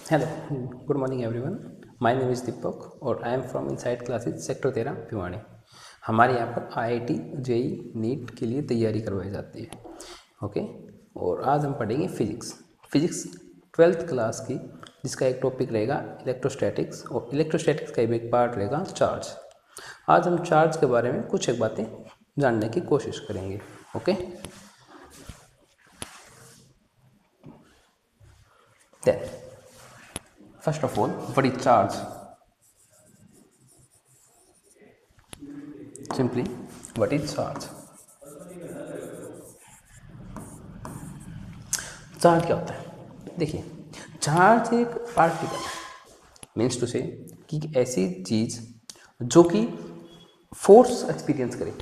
Hello, good morning everyone. My name is Deepak और I am from inside classes sector 13 Bhiwani. हमारे यहाँ पर IIT JEE NEET के लिए तैयारी करवाई जाती है। ओके, और आज हम पढ़ेंगे फिजिक्स 12th क्लास की, जिसका एक टॉपिक रहेगा इलेक्ट्रोस्टैटिक्स, और इलेक्ट्रोस्टैटिक्स का एक पार्ट रहेगा चार्ज। आज हम चार्ज के बारे में कुछ एक बातें जानने की कोशिश करेंगे। Okay, then first of all, what is charge? Simply, what is charge? Charge क्या होता है? देखिए, चार्ज एक पार्टिकल है, मीन्स टू से कि ऐसी चीज़ जो कि फोर्स एक्सपीरियंस करे।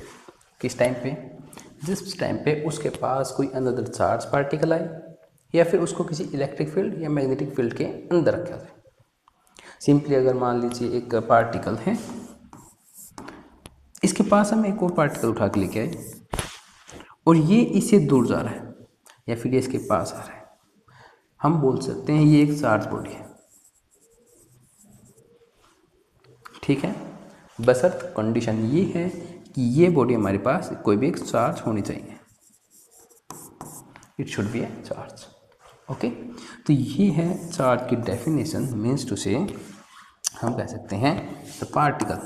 किस टाइम पे? जिस टाइम पे उसके पास कोई अनदर चार्ज पार्टिकल आए, या फिर उसको किसी इलेक्ट्रिक फील्ड या मैग्नेटिक फील्ड के अंदर रखा जाए। सिंपली अगर मान लीजिए एक पार्टिकल है, इसके पास हम एक और पार्टिकल उठा के लेके आए और ये इससे दूर जा रहा है या फिर ये इसके पास आ रहा है, हम बोल सकते हैं ये एक चार्ज बॉडी है। ठीक है, बशर्त कंडीशन ये है कि ये बॉडी हमारे पास कोई भी एक चार्ज होनी चाहिए, it should be A charge. Okay, तो ये है चार्ज की डेफिनेशन। मीन्स टू से हम कह सकते हैं the particle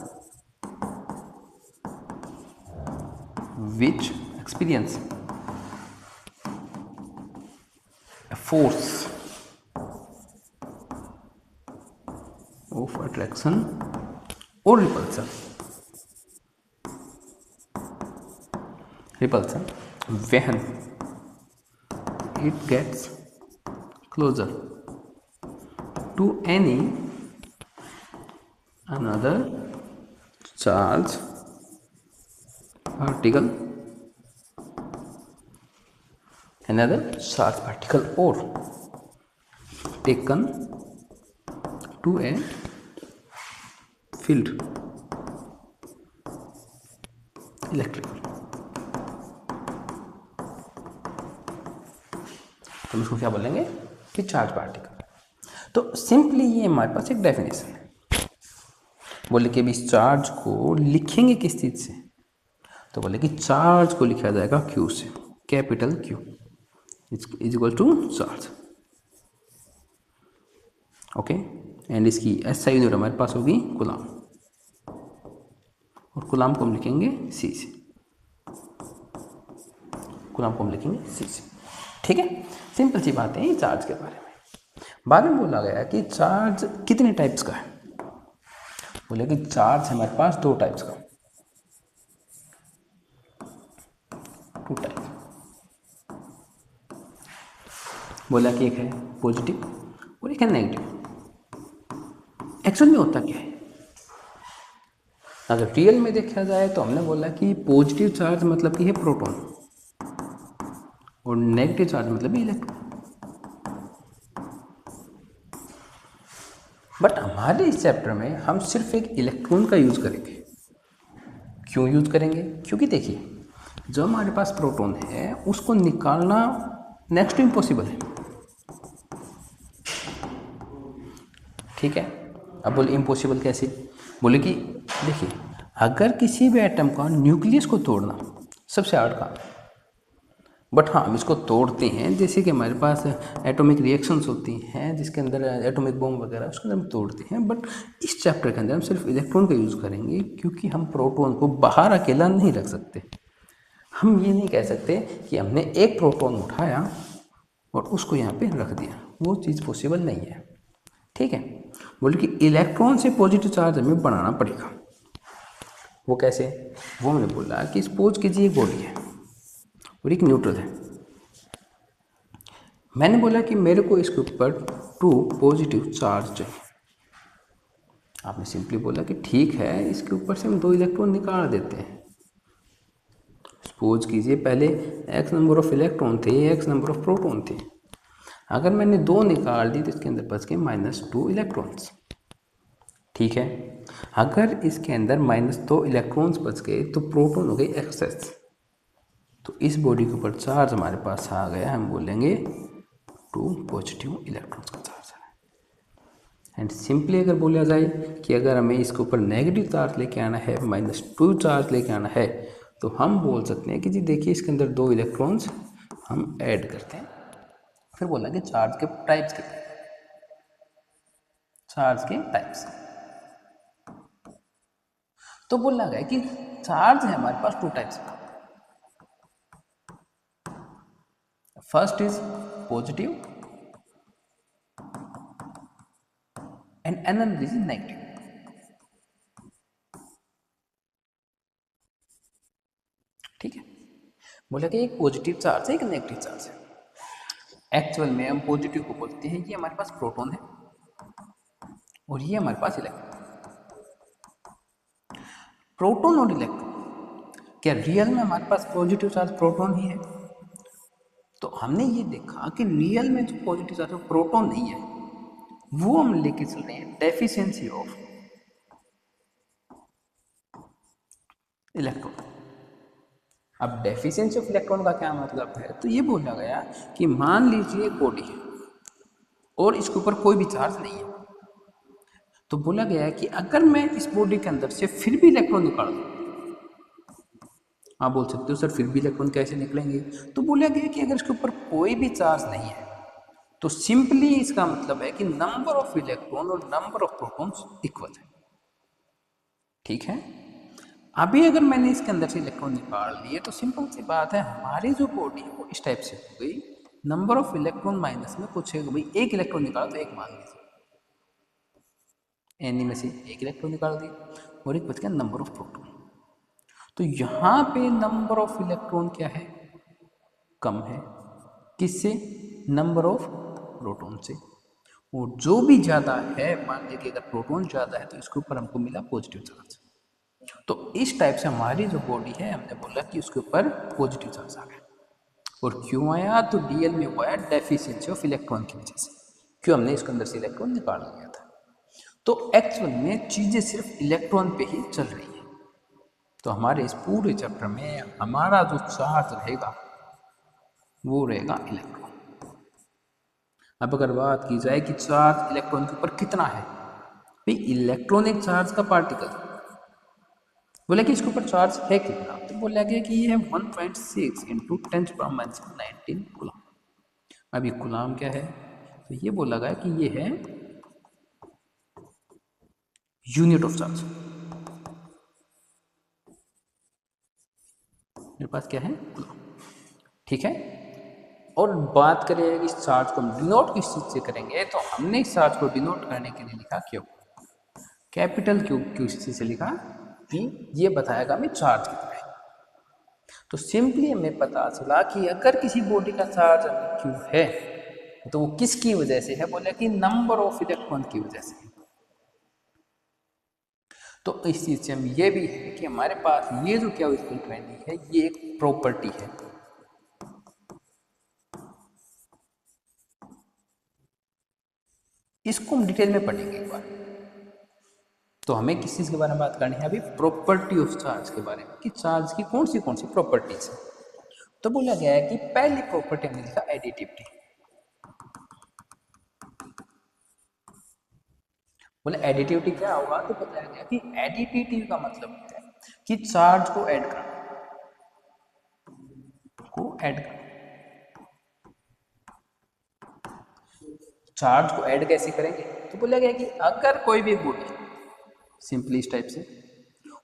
which experience a force of attraction or repulsion when it gets closer to any another charge particle or taken to a field electrical। तो हम इसको क्या बोलेंगे कि चार्ज पार्टिकल। तो सिंपली ये हमारे पास एक डेफिनेशन है। बोले कि अभी इस चार्ज को लिखेंगे किस चीज़ से? तो बोले कि चार्ज को लिखा जाएगा क्यू से, capital Q is equal to charge. Okay, and इसकी एसआई यूनिट हमारे पास होगी कूलाम, और कूलाम को हम लिखेंगे सी से, कूलाम को हम लिखेंगे सी से। ठीक है, सिंपल सी बात है ये चार्ज के बारे में। बाद में बोला गया कि चार्ज कितने टाइप्स का है। बोले कि चार्ज हमारे पास दो टाइप्स का, टू टाइप। बोला कि एक है पॉजिटिव और एक है नेगेटिव। एक्चुअल में होता क्या है? अगर रियल में देखा जाए तो हमने बोला कि पॉजिटिव चार्ज मतलब कि है प्रोटॉन, और नेगेटिव चार्ज मतलब इलेक्ट्रॉन। बट हमारे इस चैप्टर में हम सिर्फ एक इलेक्ट्रॉन का यूज करेंगे। क्यों यूज करेंगे? क्योंकि देखिए, जो हमारे पास प्रोटॉन है उसको निकालना नेक्स्ट टू इम्पॉसिबल है। ठीक है, अब बोले इम्पॉसिबल कैसे? बोले कि देखिए, अगर किसी भी एटम का न्यूक्लियस को तोड़ना सबसे हार्ड काम है, बट हाँ हम इसको तोड़ते हैं। जैसे कि हमारे पास एटॉमिक रिएक्शंस होती हैं जिसके अंदर एटॉमिक बॉम्ब वगैरह, उसके अंदर हम तोड़ते हैं। बट इस चैप्टर के अंदर हम सिर्फ इलेक्ट्रॉन का यूज़ करेंगे, क्योंकि हम प्रोटॉन को बाहर अकेला नहीं रख सकते। हम ये नहीं कह सकते कि हमने एक प्रोटॉन उठाया और उसको यहाँ पे रख दिया, वो चीज़ पॉसिबल नहीं है। ठीक है, बोले कि इलेक्ट्रॉन से पॉजिटिव चार्ज हमें बनाना पड़ेगा। वो कैसे? वो मैंने बोला कि सपोज कीजिए एक बॉडी है और एक न्यूट्रल है। मैंने बोला कि मेरे को इसके ऊपर 2 पॉजिटिव चार्ज चाहिए। आपने सिंपली बोला कि ठीक है, इसके ऊपर से हम 2 इलेक्ट्रॉन निकाल देते हैं। सपोज कीजिए पहले x नंबर ऑफ इलेक्ट्रॉन थे, x नंबर ऑफ प्रोटॉन थे। अगर मैंने 2 निकाल दी तो इसके अंदर बच गए -2 इलेक्ट्रॉन्स। ठीक है, अगर इसके अंदर -2 इलेक्ट्रॉन्स बच गए तो प्रोटॉन हो गए एक्सेस। तो इस बॉडी के ऊपर चार्ज हमारे पास आ गया, हम बोलेंगे 2 पॉजिटिव इलेक्ट्रॉन्स का चार्ज है। एंड सिंपली अगर बोला जाए कि अगर हमें इसके ऊपर नेगेटिव चार्ज लेके आना है, -2 चार्ज लेके आना है, तो हम बोल सकते हैं कि जी देखिए इसके अंदर 2 इलेक्ट्रॉन्स हम ऐड करते हैं। फिर बोला कि चार्ज के टाइप्स कितने हैं, चार्ज के टाइप्स। तो बोला गया कि चार्ज है हमारे पास 2 टाइप्स का। First is positive and another is negative. ठीक है, बोला कि एक पॉजिटिव चार्ज है, एक नेगेटिव चार्ज है। एक्चुअल में हम पॉजिटिव को बोलते हैं ये हमारे पास प्रोटॉन है और ये हमारे पास इलेक्ट्रॉन। प्रोटॉन और इलेक्ट्रॉन, क्या रियल में हमारे पास पॉजिटिव चार्ज प्रोटॉन ही है? तो हमने ये देखा कि रियल में जो पॉजिटिव चार्ज है प्रोटॉन नहीं है, वो हम लेके चल रहे हैं डेफिशिएंसी ऑफ इलेक्ट्रॉन। अब डेफिशिएंसी ऑफ इलेक्ट्रॉन का क्या मतलब है? तो ये बोला गया कि मान लीजिए एक बॉडी है और इसके ऊपर कोई भी चार्ज नहीं है, तो बोला गया है कि अगर मैं इस बॉडी के अंदर से फिर भी इलेक्ट्रॉन निकाल दूं, आप बोल सकते हो सर फिर भी इलेक्ट्रॉन कैसे निकलेंगे? तो बोला गया कि अगर इसके ऊपर कोई भी चार्ज नहीं है तो सिंपली इसका मतलब है कि नंबर ऑफ इलेक्ट्रॉन और नंबर ऑफ प्रोटॉन्स इक्वल है। ठीक है, अभी अगर मैंने इसके अंदर से इलेक्ट्रॉन निकाल लिए तो सिंपल सी बात है, हमारी जो बॉडी है वो इस टाइप से हो गई। नंबर ऑफ इलेक्ट्रॉन माइनस में कुछ है, भाई एक इलेक्ट्रॉन निकाला तो एक मान लीजिए, एन में से एक इलेक्ट्रॉन निकाल दिया और एक बच गया नंबर ऑफ प्रोटॉन। तो यहाँ पे नंबर ऑफ इलेक्ट्रॉन क्या है? कम है। किससे? नंबर ऑफ प्रोटॉन से। और जो भी ज़्यादा है, मान लीजिए कि अगर प्रोटॉन ज़्यादा है तो इसके ऊपर हमको मिला पॉजिटिव चार्ज। तो इस टाइप से हमारी जो बॉडी है, हमने बोला कि उसके ऊपर पॉजिटिव चार्ज आ गया। और क्यों आया? तो डीएल में वो आया डेफिशिएंसी ऑफ इलेक्ट्रॉन की वजह से, क्यों हमने इसके अंदर से इलेक्ट्रॉन निकाल लिया था। तो एक्चुअल में चीज़ें सिर्फ इलेक्ट्रॉन पे ही चल रही है। तो हमारे इस पूरे चैप्टर में हमारा जो चार्ज रहेगा वो रहेगा इलेक्ट्रॉन। अब अगर बात की जाए कि चार्ज इलेक्ट्रॉन के ऊपर कितना है, भाई इलेक्ट्रॉन एक चार्ज का पार्टिकल, बोला कि इसके ऊपर चार्ज है कितना? तो बोला गया कि ये है 1.6 इंटू 10⁻19 कूलम। अब ये कूलम क्या है? तो ये बोला गया कि ये है यूनिट ऑफ चार्ज। मेरे पास क्या है? कूलम। ठीक है, और बात करें इस चार्ज को हम डिनोट किस चीज़ से करेंगे, तो हमने इस चार्ज को डिनोट करने के लिए लिखा क्यू, कैपिटल क्यू। क्यू इस चीज़ से लिखा कि ये बताएगा हमें चार्ज कितना है। तो सिंपली हमें पता चला कि अगर किसी बॉडी का चार्ज क्यू है तो वो किसकी वजह से है? बोले कि नंबर ऑफ इलेक्ट्रॉन की वजह से। तो इस चीज़ से हम ये भी है कि हमारे पास ये जो क्या क्यू है ये एक प्रॉपर्टी है। इसको हम डिटेल में पढ़ेंगे एक बार। तो हमें किस चीज़ के बारे में बात करनी है अभी? प्रॉपर्टी ऑफ चार्ज के बारे में, कि चार्ज की कौन सी प्रॉपर्टीज है। तो बोला गया है कि पहली प्रॉपर्टी हमने लिखा एडिटिविटी। बोले एडिटिविटी क्या होगा? तो बताया गया कि एडिटिविटी का मतलब होता है कि चार्ज को ऐड करना, चार्ज को ऐड कैसे करेंगे? तो बोला गया कि अगर कोई भी बॉडी सिंपली इस टाइप से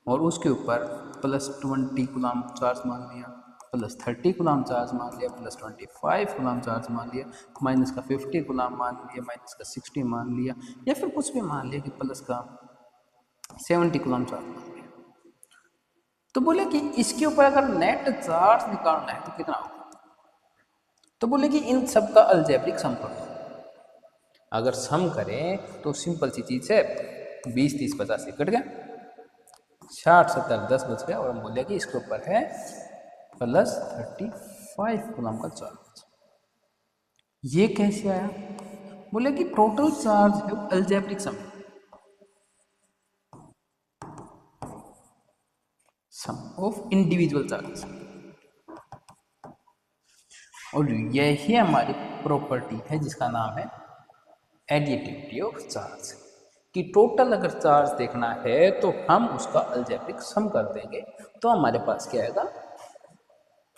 और उसके ऊपर +20 कूलम चार्ज मान लिया, +30 कूलम चार्ज मान लिया, +25 कूलम चार्ज मान लिया, -50 कूलम मान लिया, -60 मान लिया, या फिर कुछ भी मान लिया कि +70 कूलम चार्ज मान लिया। तो बोले कि इसके ऊपर अगर नेट चार्ज निकालना है तो कितना होगा? तो बोले कि इन सब का अलजेब्रिक सम कर दो। अगर सम करें तो सिंपल सी चीज़ है, 20 30 50 से कट गया, 60 70 10 बच गया, और हम बोले कि इसके ऊपर है +35 कूलम का चार्ज। ये कैसे आया? बोले कि टोटल चार्ज है algebraic sum of individual charge, और यही हमारी प्रॉपर्टी है जिसका नाम है एडिटिविटी ऑफ चार्ज। कि टोटल अगर चार्ज देखना है तो हम उसका अलजेब्रिक सम कर देंगे, तो हमारे पास क्या आएगा,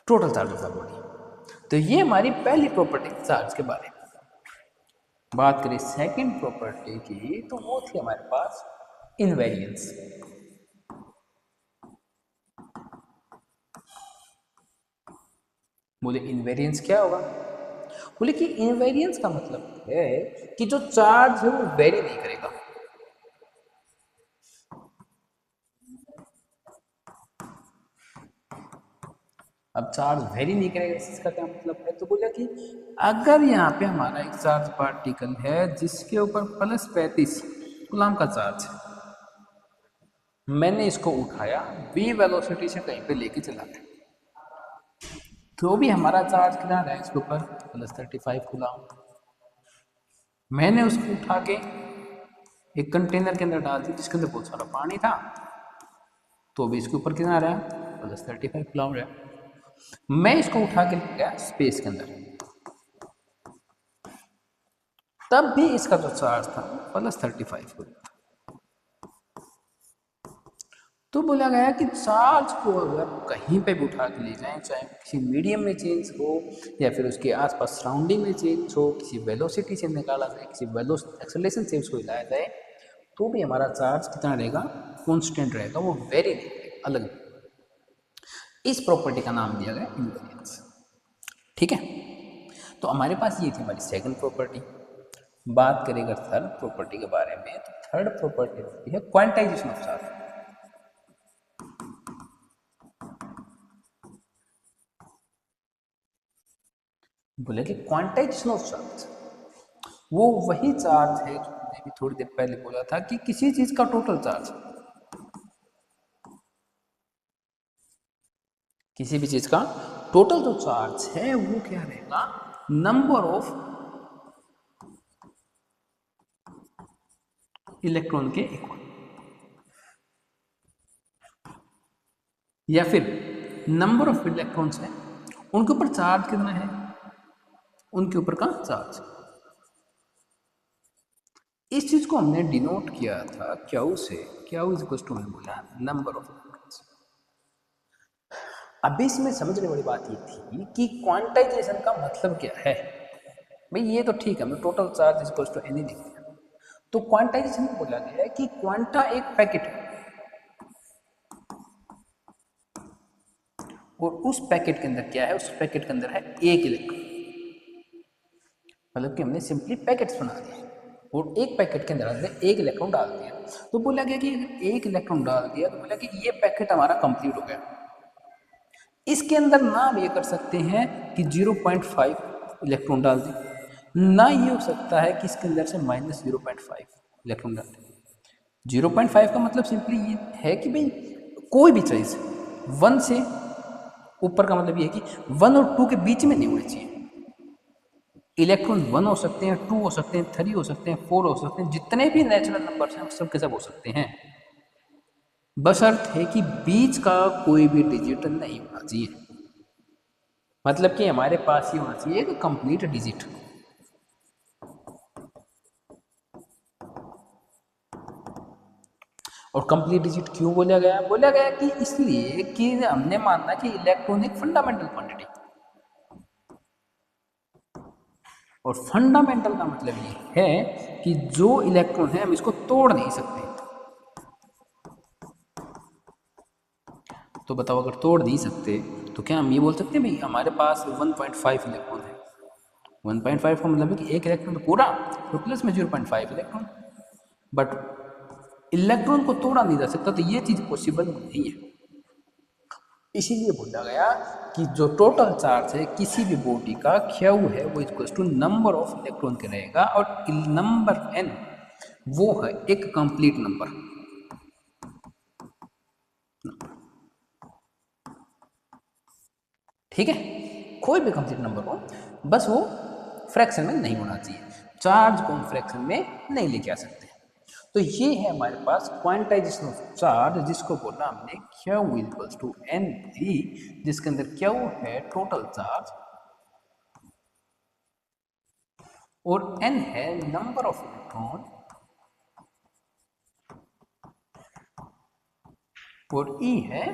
total charge of the body. तो ये हमारी पहली प्रॉपर्टी चार्ज के बारे में। बात करें सेकंड प्रॉपर्टी की, तो वो थी हमारे पास इनवेरियंस। बोले इनवेरियंस क्या होगा? बोले कि इनवेरियंस का मतलब है कि जो चार्ज है वो वेरी नहीं करेगा। अब चार्ज वेरी नहीं करेगा, इसका क्या मतलब है? तो बोला कि अगर यहाँ पे हमारा एक चार्ज पार्टिकल है जिसके ऊपर +35 कूलम का चार्ज है, मैंने इसको उठाया v वेलोसिटी से कहीं पे लेके चला गया, तो भी हमारा चार्ज कितना रहा है इसके ऊपर, +35 कूलम। मैंने उसको उठा के एक कंटेनर के अंदर डाल दी जिसके अंदर बहुत सारा पानी था, तो भी इसके ऊपर कितना रहा, +35 कूलम रहा। मैं इसको उठा के ले गया स्पेस के अंदर, तब भी इसका जो चार्ज था +35 कूलम। तो बोला गया कि चार्ज को अगर कहीं पे भी उठा के ले जाएं, चाहे किसी मीडियम में चेंज हो या फिर उसके आसपास सराउंडिंग में चेंज हो, किसी वेलोसिटी से निकाला जाए, किसी एक्सेलरेशन से उसको हिलाया जाए, तो भी हमारा चार्ज कितना रहेगा, कांस्टेंट रहेगा, वो वेरी नहीं रहेगा, अलग। इस प्रॉपर्टी का नाम दिया गया इनवेरियंस। ठीक है, तो हमारे पास ये थी हमारी सेकंड प्रॉपर्टी। बात करें अगर थर्ड प्रॉपर्टी के बारे में, तो थर्ड प्रॉपर्टी होती है क्वांटाइजेशन ऑफ चार्ज। बोले कि क्वांटाइजेशन ऑफ चार्ज वो वही चार्ज है जो मैंने भी थोड़ी देर पहले बोला था कि किसी चीज का टोटल चार्ज, किसी भी चीज का टोटल जो चार्ज है वो क्या रहेगा, नंबर ऑफ इलेक्ट्रॉन के इक्वल, या फिर नंबर ऑफ इलेक्ट्रॉन्स है उनके ऊपर चार्ज कितना है, उनके ऊपर का चार्ज। इस चीज को हमने डिनोट किया था क्यू से, क्यू इज इक्वल टू, हमने बोला नंबर ऑफ इलेक्ट्रॉन्स। अब इसमें समझने वाली बात ये थी कि क्वांटाइजेशन का मतलब क्या है। भाई ये तो ठीक है, मैं total charge is equal to N E लिख दिया, तो क्वांटाइजेशन में बोला गया है कि क्वांटा एक पैकेट है और उस पैकेट के अंदर क्या है, उस पैकेट के अंदर है एक इलेक्ट्रॉन। मतलब कि हमने सिंपली पैकेट्स बना दिए और एक पैकेट के अंदर हमने एक इलेक्ट्रॉन डाल दिया। तो बोला गया कि अगर एक इलेक्ट्रॉन डाल दिया तो बोला कि ये पैकेट हमारा कंप्लीट हो गया। इसके अंदर ना हम ये कर सकते हैं कि 0.5 इलेक्ट्रॉन डाल दें, ना ये हो सकता है कि इसके अंदर से -0.5 इलेक्ट्रॉन डाल दें। 0.5 का मतलब सिंपली ये है कि भाई कोई भी चीज़ 1 से ऊपर का मतलब ये है कि 1 और 2 के बीच में नहीं होनी चाहिए। इलेक्ट्रॉन 1 हो सकते हैं, 2 हो सकते हैं, 3 हो सकते हैं, 4 हो सकते हैं, जितने भी नेचुरल नंबर्स हैं सब के सब हो सकते हैं, बशर्ते कि बीच का कोई भी डिजिट नहीं होना चाहिए। मतलब कि हमारे पास ये होना चाहिए एक कंप्लीट डिजिट। और कंप्लीट डिजिट क्यों बोला गया? बोला गया कि इसलिए कि हमने माना कि इलेक्ट्रॉन एक फंडामेंटल क्वांटिटी, और फंडामेंटल का मतलब ये है कि जो इलेक्ट्रॉन है हम इसको तोड़ नहीं सकते। तो बताओ, अगर तोड़ नहीं सकते तो क्या हम ये बोल सकते हैं भाई हमारे पास 1.5 इलेक्ट्रॉन है? 1.5 का मतलब है कि एक इलेक्ट्रॉन तो पूरा, तो प्लस में 0.5 इलेक्ट्रॉन। बट इलेक्ट्रॉन को तोड़ा नहीं जा सकता, तो ये चीज़ पॉसिबल नहीं है। इसीलिए बोला गया कि जो टोटल चार्ज है किसी भी बॉडी का क्यू है वो equal to number of electron के रहेगा, और नंबर n वो है एक कंप्लीट नंबर। ठीक है, कोई भी कंप्लीट नंबर हो, बस वो फ्रैक्शन में नहीं होना चाहिए, चार्ज को हम फ्रैक्शन में नहीं लेके आ सकते। तो ये है हमारे पास क्वांटाइजेशन ऑफ चार्ज, जिसको बोला हमने क्यू इक्वल्स टू एन थी, जिसके अंदर क्यू है टोटल चार्ज और एन है नंबर ऑफ इलेक्ट्रॉन और ई है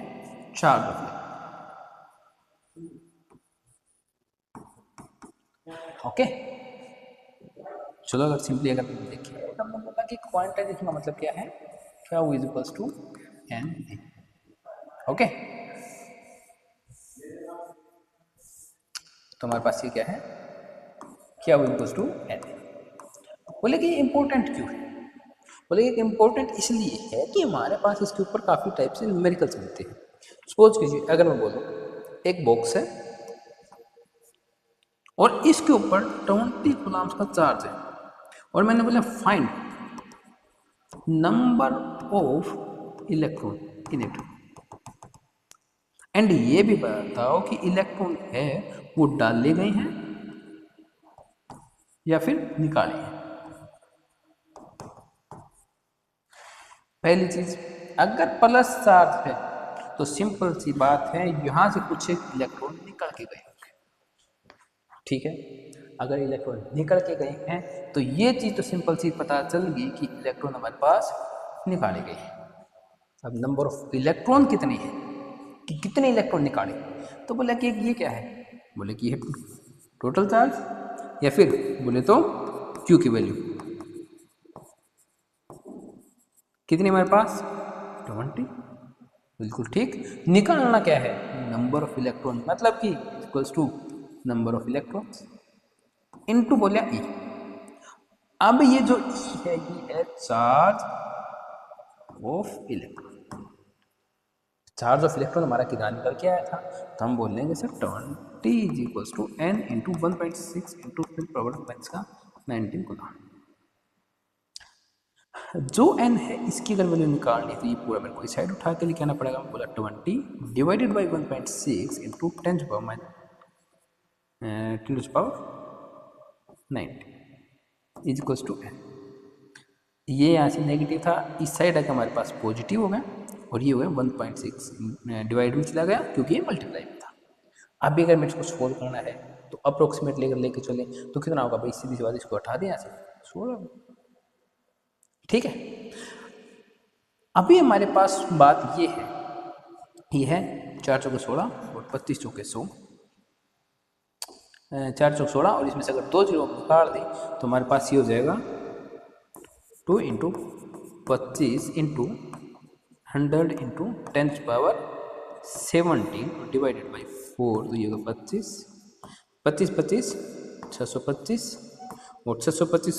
चार्ज ऑफ इलेक्ट्रॉन। ओके, चलो अगर सिंपली अगर देखिए तो हमने बोला कि क्वांटाइजेशन का मतलब क्या है, Q is equals to N D. Okay, तो हमारे पास ये क्या है, Q is equals to N. बोले कि इम्पोर्टेंट क्यों है, बोले कि इम्पोर्टेंट इसलिए है कि हमारे पास इसके ऊपर काफ़ी टाइप से न्यूमेरिकल्स बनते हैं। सपोज कीजिए अगर मैं बोलूँ एक बॉक्स है और इसके ऊपर 20 कूलम्स का चार्ज है और मैंने बोला find number of electron in it, and ये भी बताओ कि इलेक्ट्रॉन है वो डाले गए हैं या फिर निकाले हैं। पहली चीज, अगर प्लस चार्ज है तो सिंपल सी बात है यहां से कुछ एक इलेक्ट्रॉन निकल के गए होंगे। ठीक है, अगर इलेक्ट्रॉन निकल के गए हैं तो ये चीज तो सिंपल सी पता चल गई कि इलेक्ट्रॉन हमारे पास निकाले गए हैं। अब नंबर ऑफ इलेक्ट्रॉन कितने हैं कि कितने इलेक्ट्रॉन निकाले, तो बोला कि ये क्या है, बोले कि ये टोटल चार्ज, या फिर बोले तो क्यू की वैल्यू कितनी हमारे पास 20। बिल्कुल ठीक, निकालना क्या है, नंबर ऑफ इलेक्ट्रॉन, मतलब कि equals to number of electrons into बोलिया ई। अब ये जो ई है ये है charge of electron. Charge of electron हमारा कितना निकल के आया था, तो हम बोल लेंगे sir 20 is equals to N into 1.6 into 10 power minus का 19 कूलम। जो n है इसकी अगर वैल्यू निकालनी तो ये पूरा मेरे को इस साइड उठा के लेके आना पड़ेगा। बोला 20 divided by 1.6 into 10 power minus 10 power 90 is equals to n। ये यहाँ से नेगेटिव था, इस साइड आके हमारे पास पॉजिटिव हो गया और ये हो गया 1.6 डिवाइड में चला गया क्योंकि ये मल्टीप्लाई में था। अभी अगर मेरे को सोल्व करना है तो अप्रोक्सीमेट लेकर लेके चले तो कितना होगा भाई, सीधी सी बात इसको हटा दें यहाँ से 16। ठीक है, अभी हमारे पास बात ये है 4 चौके 16 और 25 चौके 100, 4 चौक 16 और इसमें से अगर 2 जीरो निकाल दें तो हमारे पास ये हो जाएगा 2 into 25 into 100 into 10 power 17 divided by 4, तो ये होगा 25 25 25 625 और 625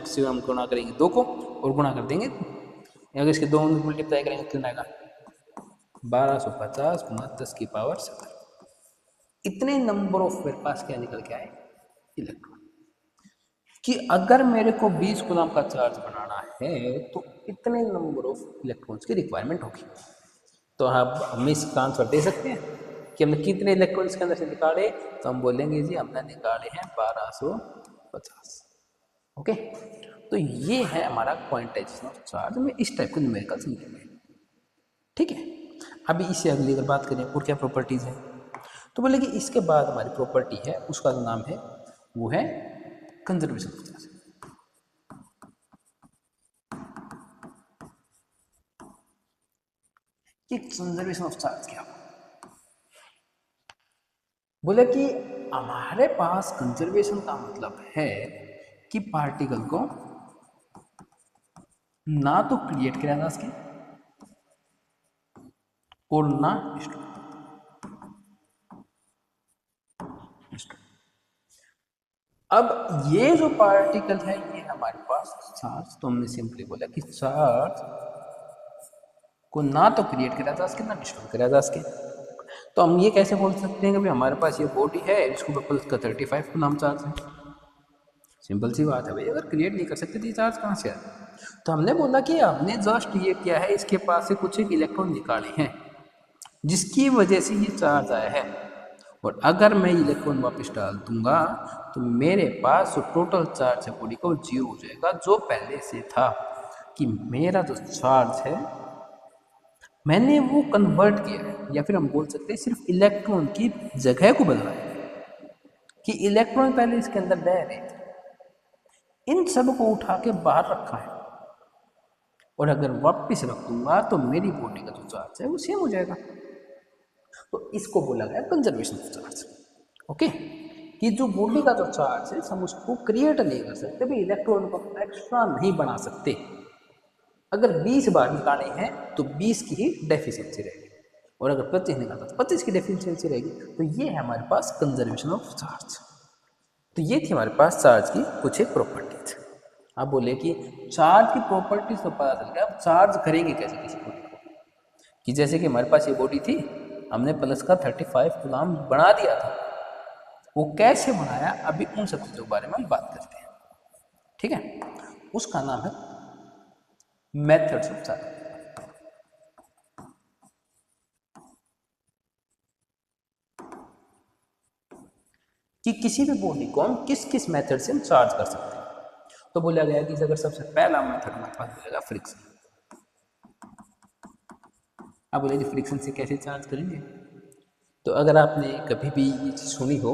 से हम गुणा करेंगे 2 को और गुणा कर देंगे, अगर इसके 2 मल्टीप्लाई करेंगे कितना आएगा 1250 गुणा 10 की पावर 7। इतने नंबर ऑफ मेरे पास क्या निकल के आए इलेक्ट्रॉन, कि अगर मेरे को 20 कूलम का चार्ज बनाना है तो इतने नंबर ऑफ इलेक्ट्रॉन्स की रिक्वायरमेंट होगी। तो आप हमें इसका आंसर दे सकते हैं कि हमने कितने इलेक्ट्रॉन्स के अंदर से निकाले, तो हम बोलेंगे जी हमने निकाले हैं 1250। ओके, तो ये है हमारा क्वांटाइजेशन ऑफ चार्ज में इस टाइप के न्यूमेरिकल समझेंगे। ठीक है, अभी इससे अगली अगर बात करें और क्या प्रॉपर्टीज़ हैं, तो बोले कि इसके बाद हमारी प्रॉपर्टी है उसका जो नाम है वो है कंजर्वेशन ऑफ चार्ज। कि कंजर्वेशन ऑफ चार्ज क्या, बोले कि हमारे पास कंजर्वेशन का मतलब है कि पार्टिकल को ना तो क्रिएट किया जा सके और ना डिस्ट्रॉय। अब ये जो पार्टिकल है ये हमारे पास चार्ज, तो हमने सिंपली बोला कि चार्ज को ना तो क्रिएट किया जा सके ना डिस्ट्रॉय किया जा सके। तो हम ये कैसे बोल सकते हैं कि भाई हमारे पास ये बॉडी है इसको प्लस का 35 कूलम चार्ज है। सिंपल सी बात है भाई, अगर क्रिएट नहीं कर सकते तो ये चार्ज कहाँ से आए। तो हमने बोला कि हमने जस्ट ये किया है इसके पास से कुछ एक इलेक्ट्रॉन निकाले हैं जिसकी वजह से ये चार्ज आया है, और अगर मैं इलेक्ट्रॉन वापस डाल दूंगा तो मेरे पास जो टोटल चार्ज है बॉडी का वो 0 हो जाएगा, जो पहले से था कि मेरा जो चार्ज है मैंने वो कन्वर्ट किया है, या फिर हम बोल सकते हैं सिर्फ इलेक्ट्रॉन की जगह को बदला है कि इलेक्ट्रॉन पहले इसके अंदर रह रहे थे, इन सब को उठा के बाहर रखा है और अगर वापस रख दूंगा तो मेरी बॉडी का जो चार्ज है वो सेम हो जाएगा। तो इसको बोला गया कंजर्वेशन ऑफ चार्ज। ओके, कि जो बॉडी का जो चार्ज है हम उसको क्रिएट नहीं कर सकते भाई, इलेक्ट्रॉन को एक्स्ट्रा नहीं बना सकते। अगर 20 बार निकाले हैं तो 20 की ही डेफिशिएंसी रहेगी, और अगर 25 निकालता तो 25 की डेफिशिएंसी रहेगी। तो ये है हमारे पास कंजर्वेशन ऑफ चार्ज। तो ये थी हमारे पास चार्ज की कुछ एक प्रॉपर्टीज। आप बोले कि चार्ज की प्रॉपर्टीज तो पता चल गया, अब चार्ज करेंगे कैसे किसी बॉडी को, कि जैसे कि हमारे पास ये बॉडी थी, हमने प्लस का 35 कूलम बना दिया था, वो कैसे बनाया अभी उन सब चीज़ों के बारे में हम बात करते हैं। ठीक है, उसका नाम है मेथड्स ऑफ चार्ज। कि किसी भी बॉडी को हम किस किस मेथड से हम चार्ज कर सकते हैं। तो बोला गया कि अगर सबसे पहला मेथड हमारे पास मिलेगा फ्रिक्शन। आप बोले फ्रिक्शन से कैसे चार्ज करेंगे। तो अगर आपने कभी भी ये चीज़ सुनी हो,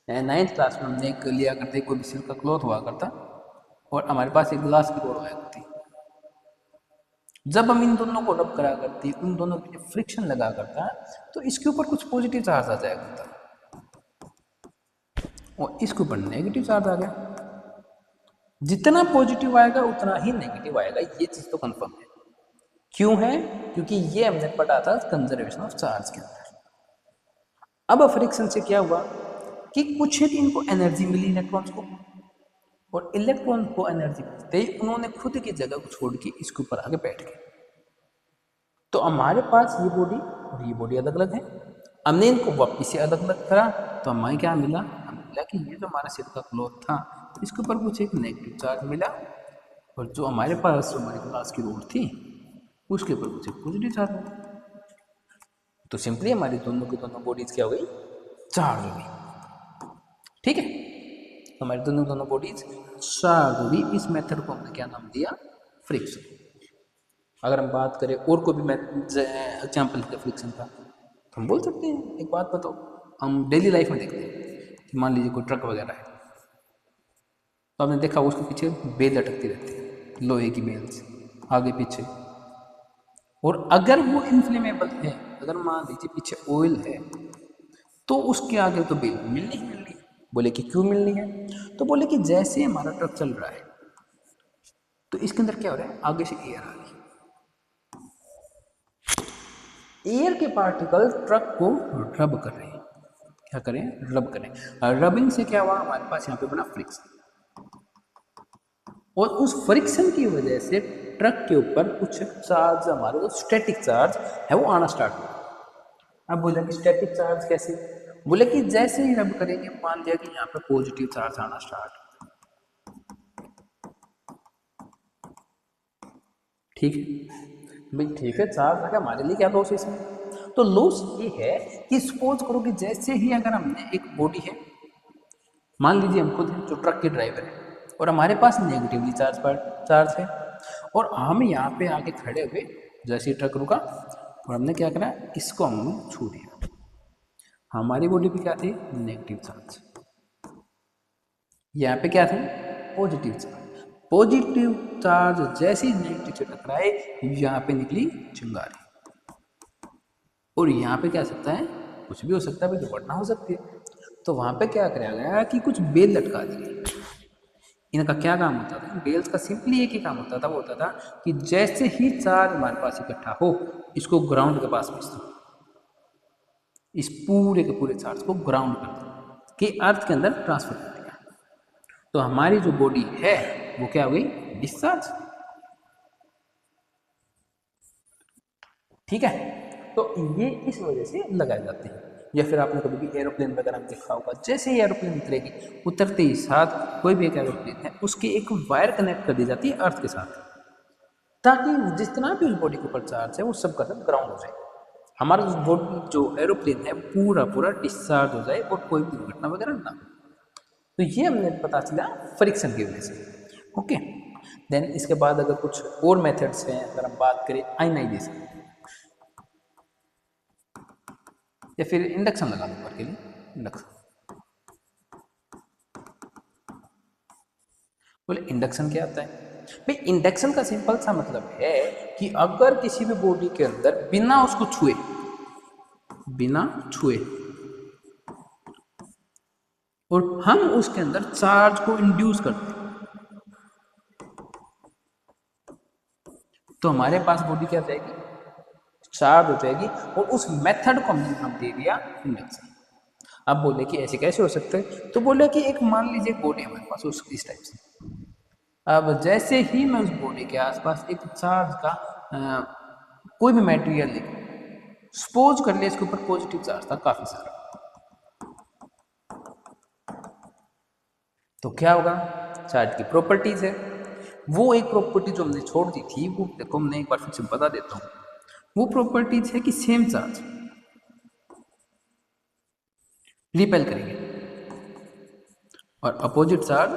9th क्लास में हमने एक लिया करते, कोई भी सिल्क का क्लॉथ हुआ करता और हमारे पास एक ग्लास की रोड हुआ करती। जब हम इन दोनों को रब करा करती, उन दोनों के लिए फ्रिक्शन लगा करता, तो इसके ऊपर कुछ पॉजिटिव चार्ज आ जाया करता और इसके ऊपर नेगेटिव चार्ज आ गया। जितना पॉजिटिव आएगा उतना ही नेगेटिव आएगा, ये चीज़ तो कंफर्म है। क्यों है? क्योंकि ये हमने पढ़ा था कंजर्वेशन ऑफ चार्ज के अंदर। अब फ्रिक्शन से क्या हुआ कि कुछ एक इनको एनर्जी मिली इलेक्ट्रॉन्स को, और इलेक्ट्रॉन को एनर्जी मिलते ही उन्होंने खुद की जगह को छोड़ के इसके ऊपर आके बैठ गए। तो हमारे पास ये बॉडी और ये बॉडी अलग अलग है। हमने इनको वापिस से अलग अलग करा तो हमें क्या मिला, हमें मिला कि ये जो हमारा सिर का क्लॉथ था इसके ऊपर कुछ एक नेगेटिव चार्ज मिला, और जो हमारे पास हमारी ग्लास की रोड थी उसके ऊपर कुछ एक पॉजिटिव चार्ज मिला। तो सिंपली हमारी दोनों की दोनों बॉडीज क्या हो गई, चार्ज हो गई। ठीक है, तो हमारी दोनों बॉडीज चार्ज हो गई। इस मेथड को हमने क्या नाम दिया, फ्रिक्शन। अगर हम बात करें और कोई भी एग्जाम्पल का फ्रिक्शन का, तो हम बोल सकते हैं, एक बात बताओ, हम डेली लाइफ में देखते हैं कि मान लीजिए कोई ट्रक वगैरह है, तो आपने देखा उसके पीछे बेल लटकती रहती है, लोहे की बेल्स आगे पीछे। और अगर वो इन्फ्लेमेबल है, अगर मान लीजिए पीछे ऑयल है, तो उसके आगे तो बेल मिलनी ही मिलनी है। बोले कि क्यों मिलनी है, तो बोले कि जैसे हमारा ट्रक चल रहा है तो इसके अंदर क्या हो रहा है, आगे से एयर आ रही है, एयर के पार्टिकल ट्रक को रब कर रहे हैं। क्या करें, रब करें। रबिंग से क्या हुआ, हमारे पास यहाँ पे बना फ्रिक्शन, और उस फ्रिक्शन की वजह से ट्रक के ऊपर कुछ चार्ज, हमारे जो स्टैटिक चार्ज है वो आना स्टार्ट हुआ। अब बोला कि स्टैटिक चार्ज कैसे, बोले कि जैसे ही रब करेंगे, मान लिया कि यहाँ पे पॉजिटिव चार्ज आना स्टार्ट, ठीक है भाई, ठीक है चार्ज आ गया, हमारे लिए क्या लॉस है इसमें। तो लॉस ये है कि सपोज करो कि जैसे ही अगर हमने एक बॉडी है, मान लीजिए हम खुद हैं जो ट्रक के ड्राइवर है, और हमारे पास नेगेटिवली चार्ज है, और हम यहाँ पे आके खड़े हुए, जैसे ही ट्रक रुका और हमने क्या करा, इसको हमने छू दिया, हमारी बॉडी पे क्या थी, नेगेटिव चार्ज, यहाँ पे क्या थे, पॉजिटिव चार्ज। पॉजिटिव चार्ज जैसे ही नेगेटिव से टकराए, यहाँ पे निकली चिंगारी, और यहाँ पे क्या सकता है, कुछ भी हो सकता है, दुर्घटना हो सकती है। तो वहाँ पे क्या कराया गया कि कुछ बेल लटका दी गई। इनका क्या काम होता था, बेल्स का सिंपली एक ही काम होता था, वो होता था कि जैसे ही चार्ज हमारे पास इकट्ठा हो, इसको ग्राउंड के पास भेज दो, इस पूरे के पूरे चार्ज को ग्राउंड कर दो, कि अर्थ के अंदर ट्रांसफर कर दिया। तो हमारी जो बॉडी है वो क्या हो गई, डिस्चार्ज। ठीक है, तो ये इस वजह से लगाए जाते हैं। या फिर आपने कभी भी एरोप्लेन वगैरह में देखा होगा, जैसे ही एरोप्लेन उतरेगी, उतरते ही साथ कोई भी एक एरोप्लेन है उसकी एक वायर कनेक्ट कर दी जाती है अर्थ के साथ, ताकि जितना भी उस बॉडी के ऊपर चार्ज है वो सब का सब ग्राउंड हो जाए, हमारा जो एरोप्लेन है पूरा पूरा डिस्चार्ज हो जाए और कोई भी दुर्घटना वगैरह ना हो। तो ये हमने पता चला फ्रिक्शन की वजह से। ओके, देन इसके बाद अगर कुछ और मेथड्स हैं, अगर हम बात करें आयनाइजेशन, या फिर इंडक्शन लगा दो ऊपर के लिए, इंडक्शन। बोले इंडक्शन क्या होता है, भाई इंडक्शन का सिंपल सा मतलब है कि अगर किसी भी बॉडी के अंदर बिना छुए और हम उसके अंदर चार्ज को इंड्यूस करते हैं, तो हमारे पास बॉडी क्या हो जाएगी, चार्ज हो जाएगी, और उस मेथड को हमने नाम दे दिया इंडक्शन। अब बोले कि ऐसे कैसे हो सकते हैं, तो बोले कि एक मान लीजिए बॉडी हमारे पास उस इस टाइप से, अब जैसे ही मैं उस बॉडी के आसपास एक चार्ज का कोई भी मटेरियल लेके, सपोज कर ले इसके ऊपर पॉजिटिव चार्ज था काफी सारा, तो क्या होगा, चार्ज की प्रॉपर्टीज है, वो एक प्रॉपर्टी जो हमने छोड़ दी थी वो देखो हमने एक बार फिर से बता देता हूँ। वो प्रॉपर्टीज है कि सेम चार्ज रिपेल करेंगे और अपोजिट चार्ज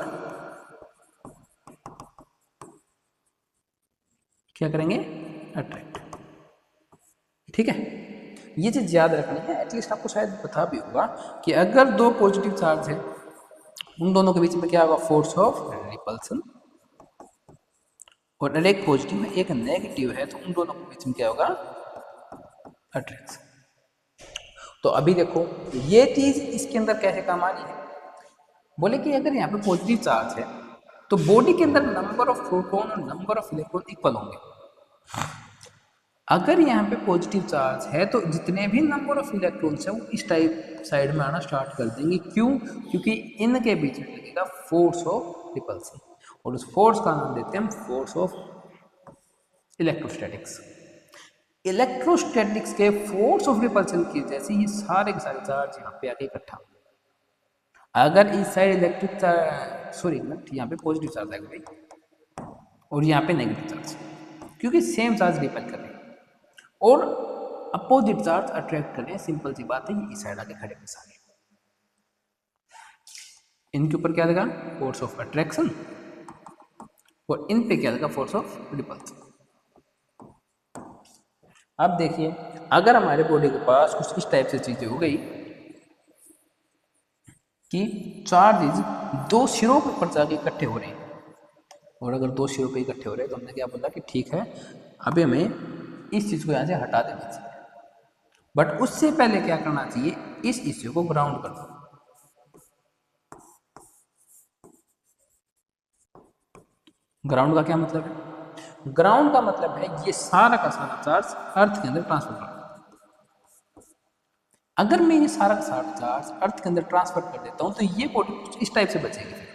क्या करेंगे, अट्रैक्ट। ठीक है, ये चीज याद रखनी है, एटलीस्ट आपको शायद पता भी होगा कि अगर दो पॉजिटिव चार्ज है उन दोनों के बीच में क्या होगा, फोर्स ऑफ रिपल्सन, और अगर एक पॉजिटिव है एक नेगेटिव है तो उन दोनों के बीच में क्या होगा, अट्रैक्शन। तो अभी देखो ये चीज इसके अंदर कैसे काम आ रही है, बोले कि अगर यहाँ पे पॉजिटिव चार्ज है तो बॉडी के अंदर नंबर ऑफ प्रोटॉन और नंबर ऑफ इलेक्ट्रॉन इक्वल होंगे। अगर यहाँ पे पॉजिटिव चार्ज है तो जितने भी नंबर ऑफ इलेक्ट्रॉन्स है वो इस टाइप साइड में आना स्टार्ट कर देंगे, क्यों, क्योंकि इनके बीच में लगेगा फोर्स ऑफ रिपल्सन, और उस फोर्स का नाम देते हैं हम फोर्स ऑफ इलेक्ट्रोस्टैटिक्स। इलेक्ट्रोस्टैटिक्स के फोर्स ऑफ रिपल्सन की वजह से ये सारे के सारे चार्ज यहाँ पे आके इकट्ठा, अगर इस साइड इलेक्ट्रिक चार्ज सॉरी यहाँ पे पॉजिटिव चार्ज आएगा भाई और यहाँ पे नेगेटिव चार्ज, क्योंकि सेम चार्ज रिपेल कर रहे हैं और अपोजिट चार्ज अट्रैक्ट कर रहे हैं, सिंपल सी बात है, ये इस साइड आके खड़े हैं सारे, इनके ऊपर क्या लगा, फोर्स ऑफ अट्रैक्शन, और इन पे क्या लगा, फोर्स ऑफ रिपल्सन। अब देखिए अगर हमारे बॉडी के पास कुछ इस टाइप से चीजें हो गई कि चार्जेस दो सिरों पर जाके इकट्ठे हो रहे हैं, और अगर दो सिरों पे इकट्ठे हो रहे हैं तो हमने क्या बोला कि ठीक है अभी हमें इस चीज को यहाँ से हटा देना चाहिए, बट उससे पहले क्या करना चाहिए, इस इश्यू को ग्राउंड कर दो। ग्राउंड का क्या मतलब है, ग्राउंड का मतलब है ये सारा का सारा चार्ज अर्थ के अंदर ट्रांसफर कर दो। अगर मैं ये सारा का सारा चार्ज अर्थ के अंदर ट्रांसफर कर देता हूं तो ये बॉडी कुछ इस टाइप से बचेगी फिर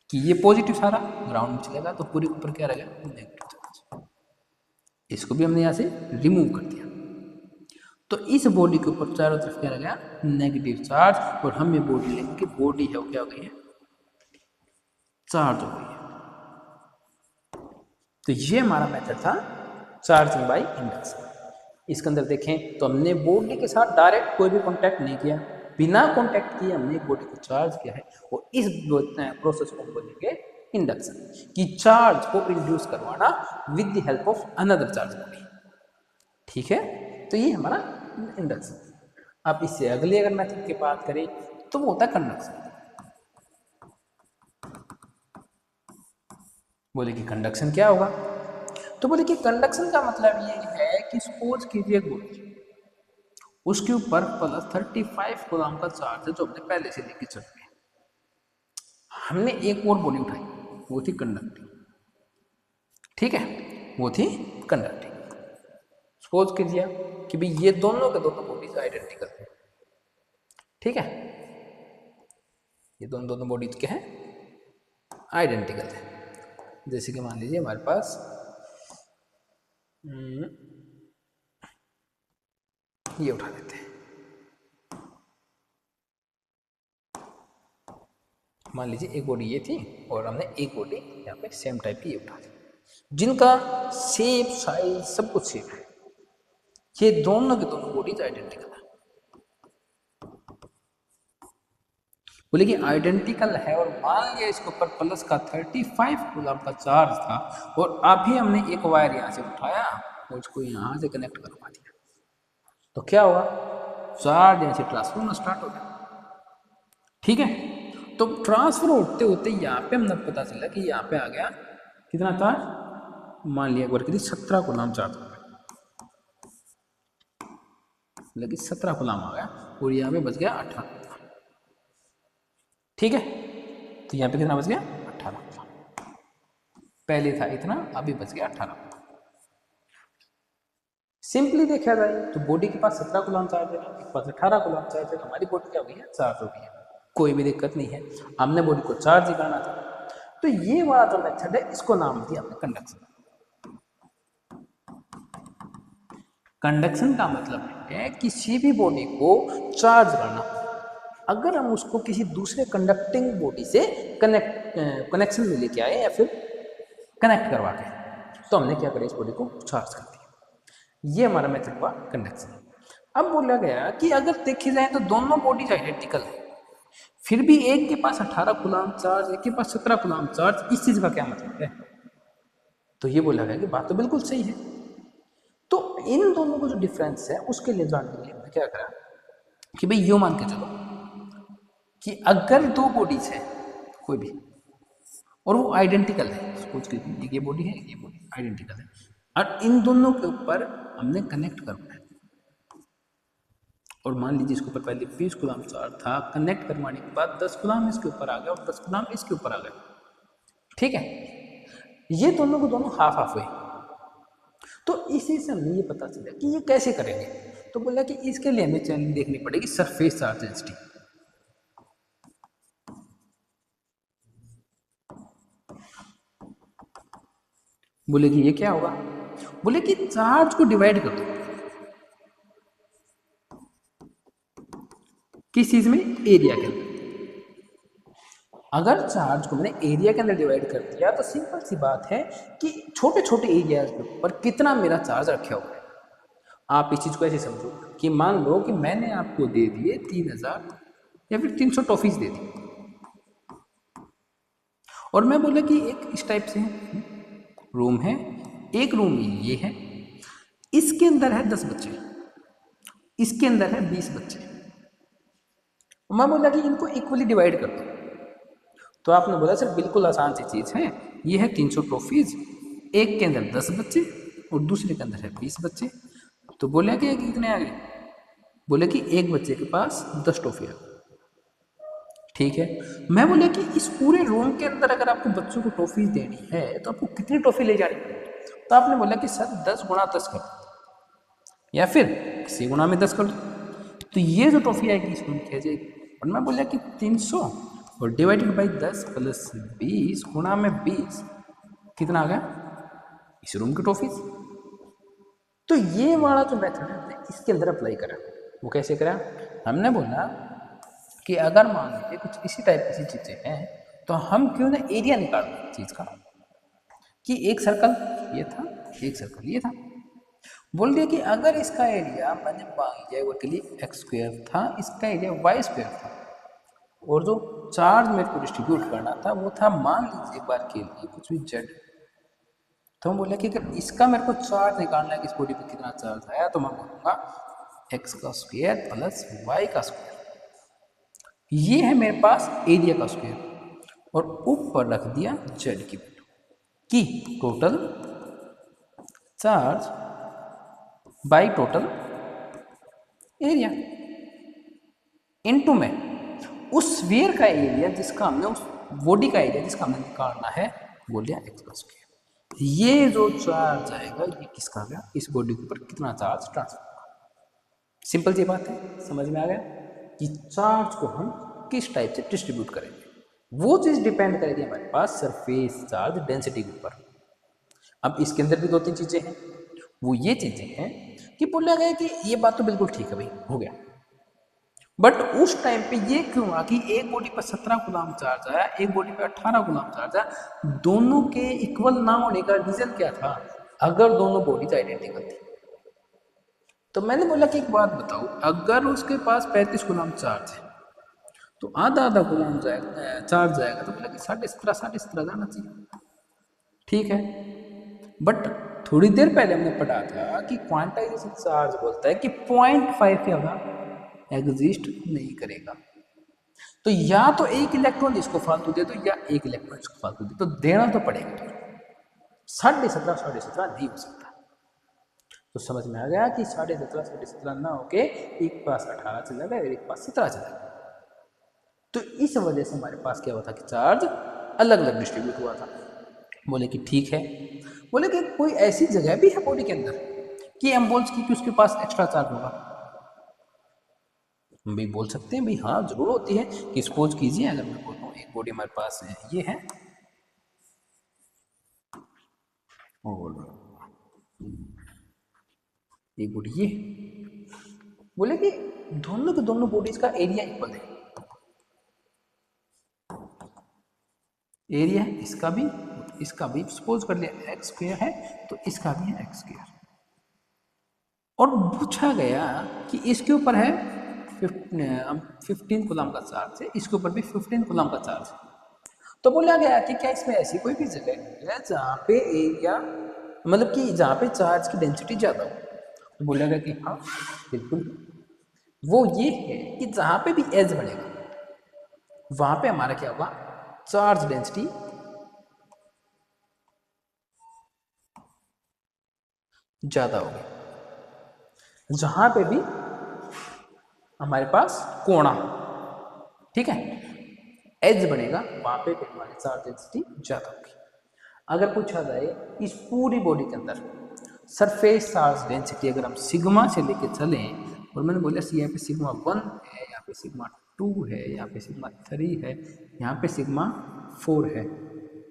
कि ये पॉजिटिव सारा ग्राउंड में चलेगा तो पूरे ऊपर क्या रहेगा, नेगेटिव चार्ज। इसको भी हमने यहाँ से रिमूव कर दिया, तो इस बॉडी के ऊपर चारों तरफ क्या रहेगा, नेगेटिव चार्ज, और हम ये बॉडी लेंगे कि बॉडी है वो क्या हो गई है, चार्ज हो गई है। तो ये हमारा मेथड था चार्जिंग बाय इंडक्शन। इसके अंदर देखें तो हमने बॉडी के साथ डायरेक्ट कोई भी कांटेक्ट नहीं किया, बिना कांटेक्ट किए हमने बॉडी को चार्ज किया है, और इस प्रोसेस को बोलेंगे इंडक्शन, कि चार्ज को इंड्यूस करवाना with the help of another charge body. ठीक है, तो ये हमारा इंडक्शन। अब इससे अगले अगर मेथड की बात करें तो वो होता है कंडक्शन। बोले कि कंडक्शन क्या होगा, तो बोले कि कंडक्शन का मतलब ये है कि सपोज कीजिए एक बॉडी, उसके ऊपर +35 कूलम का चार्ज है जो हमने पहले से लेके चल रहे हैं, हमने एक और बॉडी उठाई वो थी कंडक्टिंग। ठीक है, वो थी कंडक्टिंग। सपोज कीजिए कि भाई ये दोनों के दोनों बॉडीज आइडेंटिकल है। ठीक है, ये दोनों बॉडीज क्या है, आइडेंटिकल है। जैसे कि मान लीजिए हमारे पास ये उठा लेते हैं, मान लीजिए एक बॉडी ये थी और हमने एक बॉडी यहाँ पे सेम टाइप की ये उठा ली, जिनका शेप साइज सब कुछ सेम है, ये दोनों के दोनों बॉडीज आइडेंटिकल है। बोले कि आइडेंटिकल है और मान लिया इसके ऊपर प्लस का 35 कूलम का चार्ज था, और अभी हमने एक वायर यहाँ से उठाया और उसको यहाँ से कनेक्ट करवा दिया, तो क्या होगा, चार्ज यहाँ से ट्रांसफर होना स्टार्ट हो गया। ठीक है, तो ट्रांसफर होते होते यहाँ पे हमने पता चला कि यहाँ पे आ गया कितना चार्ज, मान लिया एक बार के लिए 17 कूलम चार्ज हो गया, मतलब कि 17 कूलम आ गया और यहाँ पे बच गया 18। ठीक है, तो यहाँ पे कितना बच गया 18, पहले था इतना अभी बच गया 18। सिंपली देखा जाए तो बॉडी के पास 17 कूलम चार्ज है, एक पास 18 कूलम चार्ज है, हमारी बॉडी क्या हो गई है, चार्ज हो गई है, कोई भी दिक्कत नहीं है, हमने बॉडी को चार्ज ही करना था। तो ये वाला जो मेथड है इसको नाम दिया हमने कंडक्शन। कंडक्शन का मतलब है किसी भी बॉडी को चार्ज करना, अगर हम उसको किसी दूसरे कंडक्टिंग बॉडी से कनेक्शन में लेके आए या फिर कनेक्ट करवा के, तो हमने क्या करें, इस बॉडी को चार्ज कर दिया। ये हमारा मेथड हुआ कंडक्शन। अब बोला गया कि अगर देखी जाए तो दोनों बॉडीज आइडेंटिकल है, फिर भी एक के पास 18 कूलम चार्ज, एक के पास 17 कूलम चार्ज, इस चीज का क्या मतलब है? तो ये बोला गया कि बात तो बिल्कुल सही है। तो इन दोनों को जो डिफरेंस है उसके लिए जानने के लिए हमने क्या करा कि भाई यूं मान के चलो कि अगर दो बॉडीज है कोई भी और वो आइडेंटिकल है, सपोज कि एक ये बॉडी है एक ये बॉडी आइडेंटिकल है, और इन दोनों के ऊपर हमने कनेक्ट करना है, और मान लीजिए इसके ऊपर पहले 20 कूलम चार्ज था, कनेक्ट करवाने के बाद 10 कूलम इसके ऊपर आ गया और 10 कूलम इसके ऊपर आ गया। ठीक है, ये दोनों को दोनों हाफ हाफ हुए। तो इसी से हमें ये पता चला कि ये कैसे करेंगे, तो बोला कि इसके लिए हमें चैनल देखनी पड़ेगी सरफेस चार्ज डेंसिटी। बोले कि ये क्या होगा, बोले कि चार्ज को डिवाइड कर दो किस चीज में, एरिया के अंदर। अगर चार्ज को मैंने एरिया के अंदर डिवाइड कर दिया तो सिंपल सी बात है कि छोटे छोटे एरिया के ऊपर कितना मेरा चार्ज रखा हुआ है। आप इस चीज को ऐसे समझो कि मान लो कि मैंने आपको दे दिए 3000 या फिर 300 टॉफीज दे दी, और मैं बोला कि एक इस टाइप से रूम है, एक रूम ये है, इसके अंदर है 10 बच्चे, इसके अंदर है 20 बच्चे, मैं बोला कि इनको इक्वली डिवाइड कर दो। तो आपने बोला सर बिल्कुल आसान सी चीज़ है, ये है 300 ट्रॉफीज, एक के अंदर 10 बच्चे और दूसरे के अंदर है 20 बच्चे। तो बोले कि कितने आ गए, बोले कि एक बच्चे के पास 10 ट्रॉफी आ गई। ठीक है, मैं बोला कि इस पूरे रूम के अंदर अगर आपको बच्चों को ट्रॉफीज देनी है तो आपको कितनी ट्रॉफी ले जानी पड़ेगी, तो आपने बोला कि सर 10 गुणा 10 कर दो या फिर किसी गुणा में 10 कर दो, तो ये जो ट्रॉफी आएगी इसको हम कह जाएगी। और मैं बोला कि 300 और डिवाइडेड बाई 10 प्लस 20 गुणा में 20 कितना आ गया इस रूम की ट्रॉफीज। तो ये वाला जो मेथड है हमने इसके अंदर अप्लाई करा। वो कैसे करा, हमने बोला कि अगर मान लीजिए कुछ इसी टाइप की चीज़ें हैं तो हम क्यों ना एरिया निकाल दें चीज़ का, कि एक सर्कल ये था एक सर्कल ये था, बोल दिया कि अगर इसका एरिया मैंने मान लिया वो के लिए एक्स स्क्वायर था, इसका एरिया वाई स्क्वायर था, और जो चार्ज मेरे को डिस्ट्रीब्यूट करना था वो था मान लीजिए एक बार के लिए कुछ भी जेड। तो हम बोले कि अगर इसका मेरे को चार्ज निकालना है कि इस बॉडी पे कितना चार्ज आया, तो मैं बोलूँगा एक्स का स्क्वायर प्लस वाई का स्क्वायर, ये है मेरे पास एरिया का स्क्वायर, और ऊपर रख दिया जेड की वैल्यू कि total charge by total area into में उस स्फीयर का एरिया जिसका हमने, उस बॉडी का एरिया जिसका हमें निकालना है, बोल दिया एक्स का स्क्वायर। ये जो चार्ज आएगा ये किसका गया, इस बॉडी के ऊपर कितना चार्ज ट्रांसफर होगा। सिंपल सी बात है, समझ में आ गया कि चार्ज को हम किस टाइप से डिस्ट्रीब्यूट करेंगे, वो चीज़ डिपेंड करेगी हमारे पास सरफेस चार्ज डेंसिटी के ऊपर। अब इसके अंदर भी दो तीन चीज़ें हैं, वो ये चीज़ें हैं कि बोला गया कि ये बात तो बिल्कुल ठीक है भाई हो गया, बट उस टाइम पे ये क्यों हुआ कि एक बॉडी पर 17 गुलाम चार्ज आया, एक बॉडी पे 18 गुलाम चार्ज आया, दोनों के इक्वल ना होने का रीजन क्या था, अगर दोनों बॉडीज आइडेंटिकल थी। तो मैंने बोला कि एक बात बताओ, अगर उसके पास 35 गुलाम चार्ज है तो आधा आधा गुलाम जाएगा चार्ज जाएगा, तो बोला कि 17.5 जाना चाहिए। ठीक है, बट थोड़ी देर पहले हमने पढ़ा था कि क्वांटाइजेशन चार्ज बोलता है कि 0.5 से ज़्यादा एग्जिस्ट नहीं करेगा। तो या तो एक इलेक्ट्रॉन इसको फालतू दे दो या एक इलेक्ट्रॉन इसको फालतू दे, तो देना तो पड़ेगा। 17.5 नहीं हो सकता। तो समझ में आ गया कि 17.5 ना होके एक पास 18 चला गया और एक पास 17 चला गया। तो इस वजह से हमारे पास क्या हुआ था कि चार्ज अलग अलग डिस्ट्रीब्यूट हुआ था। बोले कि ठीक है। बोले कि कोई ऐसी जगह भी है बॉडी के अंदर कि हम बोल सके कि उसके पास एक्स्ट्रा चार्ज होगा। हम भी बोल सकते हैं भाई हाँ जरूर होती है। कि सपोज कीजिए अगर मैं बोलता हूँ एक बॉडी हमारे पास है, ये है और एक बॉडी ये, बोले कि दोनों के दोनों बॉडीज का एरिया इक्वल है। एरिया इसका भी इसका भी सपोज कर लिया एक्स स्क्वायर है तो इसका भी है एक्स स्क्वायर। और पूछा गया कि इसके ऊपर है 15 कूलम का चार्ज है, इसके ऊपर भी 15 कूलम का चार्ज है। तो बोला गया कि क्या इसमें ऐसी कोई भी जगह है जहाँ पे एरिया मतलब कि जहाँ पे चार्ज की डेंसिटी ज़्यादा हो। तो बोला गया कि हाँ बिल्कुल, वो ये है कि जहाँ पे भी एज बढ़ेगा वहाँ पे हमारा क्या होगा, चार्ज डेंसिटी ज़्यादा होगी। जहाँ पे भी हमारे पास कोणा, ठीक है, एज बनेगा वहाँ पे हमारी चार्ज डेंसिटी ज़्यादा होगी। अगर पूछा जाए इस पूरी बॉडी के अंदर सरफेस चार्ज डेंसिटी अगर हम सिग्मा से लेके चलें, और मैंने बोला यहाँ पे सिग्मा 1 है, यहाँ पे सिग्मा 2 है, यहाँ पे सिग्मा 3 है, यहाँ पे सिग्मा 4 है।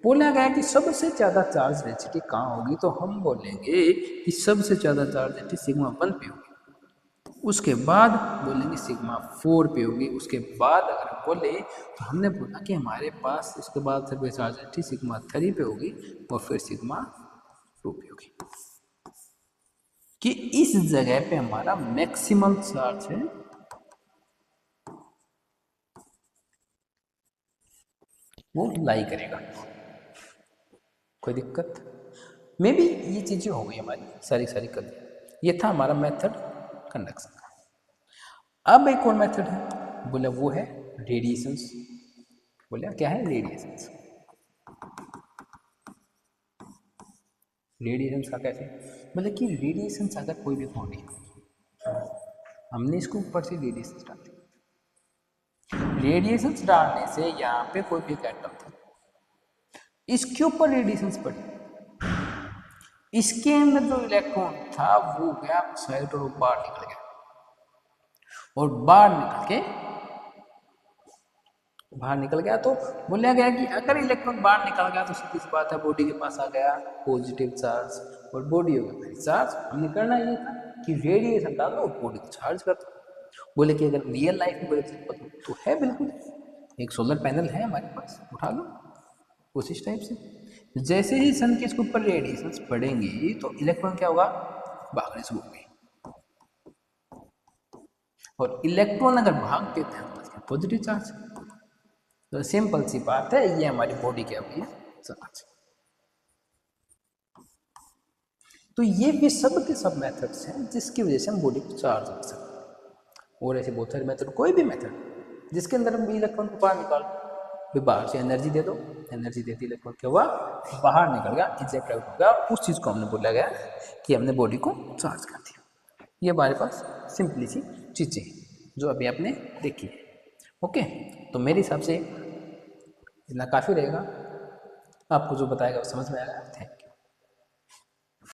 बोला गया कि सबसे ज़्यादा चार्ज डेंसिटी कहाँ होगी, तो हम बोलेंगे कि सबसे ज़्यादा चार्ज डेंसिटी सिग्मा 1 पे होगी। उसके बाद बोलेंगे सिग्मा 4 पे होगी। उसके बाद अगर हम बोले तो हमने बोला कि हमारे पास उसके बाद सरफेस चार्ज डेंसिटी सिग्मा 3 पे होगी और फिर सिग्मा 2 पे होगी। कि इस जगह पे हमारा मैक्सिमम चार्ज है वो लाई करेगा। कोई दिक्कत मे भी ये चीज़ें हो गई हमारी सारी कर। ये था हमारा मेथड कंडक्शन का। अब एक और मेथड है, बोला वो है रेडिएशंस। बोला क्या है रेडिएशंस। रेडिएशंस का कैसे, मतलब कि रेडिएशंस अगर कोई भी बॉडी, हमने इसको ऊपर से रेडिएशंस डाल दी। रेडिएशंस डालने से यहाँ पे कोई भी एटम था, इसके ऊपर रेडिएशंस पड़ी, इसके अंदर जो इलेक्ट्रॉन था वो गया साइड और बाहर निकल गया, और बाहर निकल गया तो बोला गया कि अगर इलेक्ट्रॉन बाहर निकल गया तो सीधी सी बात है बॉडी के पास आ गया पॉजिटिव चार्ज, और बॉडी हो गया चार्ज। हमने करना ये था कि रेडिएशन डालो बॉडी को चार्ज कर दो। बोले कि अगर रियल लाइफ में एग्जाम्पल तो है बिल्कुल, एक सोलर पैनल है हमारे पास, उठा लो उस इस टाइप से। जैसे ही सन के इसके ऊपर रेडिएशन पड़ेंगी तो इलेक्ट्रॉन क्या होगा, भागने शुरू होंगे, और इलेक्ट्रॉन अगर भागते हैं पॉजिटिव चार्ज। तो सिंपल सी बात है, ये हमारी बॉडी क्या हुई है चार्ज। तो ये भी सब के सब मेथड्स हैं जिसकी वजह से हम बॉडी को चार्ज कर सकते हैं। और ऐसे बहुत सारे मेथड, कोई भी मेथड जिसके अंदर हम इलेक्ट्रॉन को बाहर निकाल, फिर बाहर से एनर्जी दे दो, एनर्जी देती इलेक्ट्रॉन क्या हुआ, बाहर निकल गया, इजेक्ट आउट हो गया, उस चीज़ को हमने बोला गया कि हमने बॉडी को चार्ज कर दिया। ये हमारे पास सिंपली सी चीज़ें जो अभी आपने देखी है। ओके, तो मेरे हिसाब से इतना काफ़ी रहेगा, आपको जो बताएगा वो समझ में आएगा। Thank you.